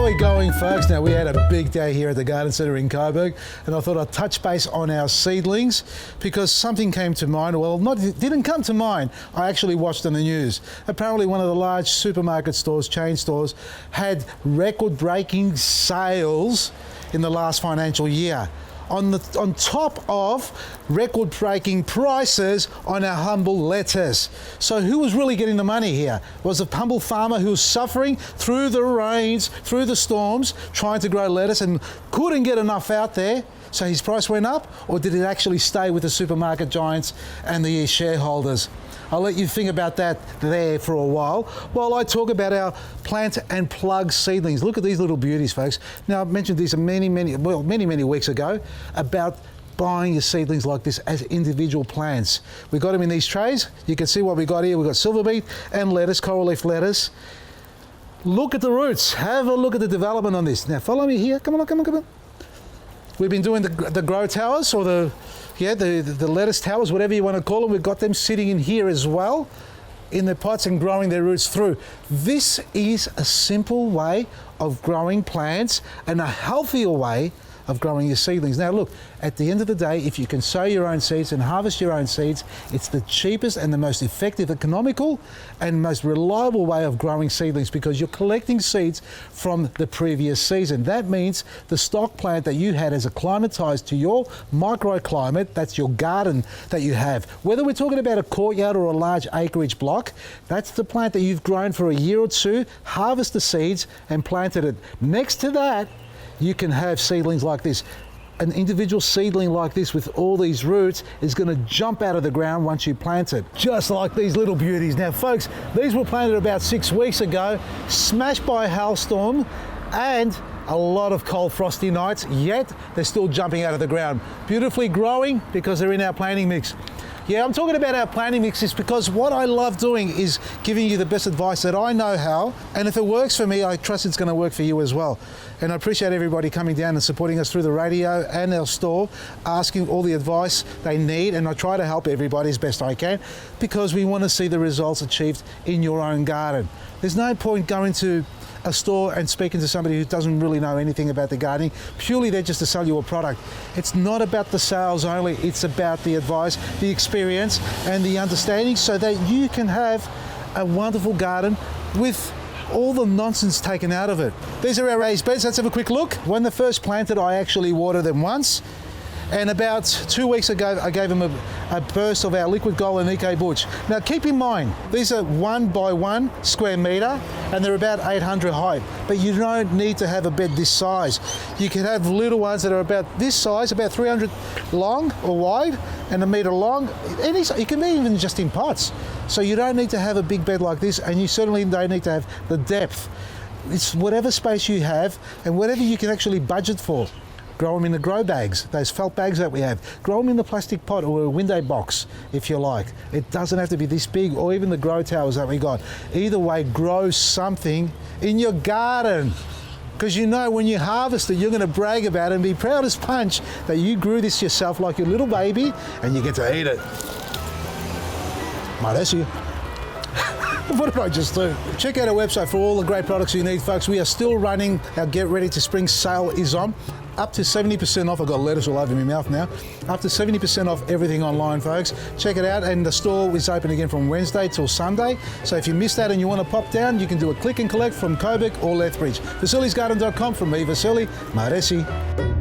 are we going, folks? Now, we had a big day here at the Garden Centre in Coburg, and I thought I'd touch base on our seedlings because something came to mind. Well, it didn't come to mind. I actually watched on the news. Apparently, one of the large supermarket stores, chain stores, had record-breaking sales in the last financial year. On top of record-breaking prices on our humble lettuce. So who was really getting the money here? Was the humble farmer who was suffering through the rains, through the storms, trying to grow lettuce and couldn't get enough out there, so his price went up? Or did it actually stay with the supermarket giants and the shareholders? I'll let you think about that there for a while I talk about our plant and plug seedlings. Look at these little beauties, folks. Now, I've mentioned these many weeks ago about buying your seedlings like this as individual plants. We got them in these trays. You can see what we got here. We've got silver beet and lettuce, coral leaf lettuce. Look at the roots. Have a look at the development on this. Now, follow me here. Come on. We've been doing the grow towers or the lettuce towers, whatever you want to call them. We've got them sitting in here as well in the pots and growing their roots through. This is a simple way of growing plants and a healthier way of growing your seedlings. Now look, at the end of the day, if you can sow your own seeds and harvest your own seeds, it's the cheapest and the most effective, economical and most reliable way of growing seedlings because you're collecting seeds from the previous season. That means the stock plant that you had as acclimatized to your microclimate, that's your garden that you have. Whether we're talking about a courtyard or a large acreage block, that's the plant that you've grown for a year or two, harvest the seeds and planted it. Next to that, you can have seedlings like this. An individual seedling like this with all these roots is going to jump out of the ground once you plant it, just like these little beauties. Now, folks, these were planted about 6 weeks ago, smashed by a hailstorm and a lot of cold frosty nights, yet they're still jumping out of the ground. Beautifully growing because they're in our planting mix. Yeah, I'm talking about our planting mixes because what I love doing is giving you the best advice that I know how, and if it works for me, I trust it's going to work for you as well. And I appreciate everybody coming down and supporting us through the radio and our store, asking all the advice they need, and I try to help everybody as best I can because we want to see the results achieved in your own garden. There's no point going to a store and speaking to somebody who doesn't really know anything about the gardening, purely there just to sell you a product. It's not about the sales only, it's about the advice, the experience and the understanding so that you can have a wonderful garden with all the nonsense taken out of it. These are our raised beds. Let's have a quick look. When they're first planted, I actually watered them once. And about 2 weeks ago, I gave them a burst of our liquid gold and Eco Butch. Now keep in mind, these are 1 by 1 square metre and they're about 800 height, but you don't need to have a bed this size. You can have little ones that are about this size, about 300 long or wide and a metre long. It can be even just in pots. So you don't need to have a big bed like this, and you certainly don't need to have the depth. It's whatever space you have and whatever you can actually budget for. Grow them in the grow bags, those felt bags that we have. Grow them in the plastic pot or a window box, if you like. It doesn't have to be this big, or even the grow towers that we got. Either way, grow something in your garden. Because you know when you harvest it, you're going to brag about it and be proud as punch that you grew this yourself like your little baby and you get to eat it. That's you. What did I just do? Check out our website for all the great products you need, folks. We are still running our Get Ready to Spring sale is on. Up to 70% off. I've got lettuce all over my mouth now. Up to 70% off everything online, folks. Check it out. And the store is open again from Wednesday till Sunday. So if you missed that and you want to pop down, you can do a click and collect from Coburg or Lethbridge. Vasili'sGarden.com from me, Vasili. Maresi.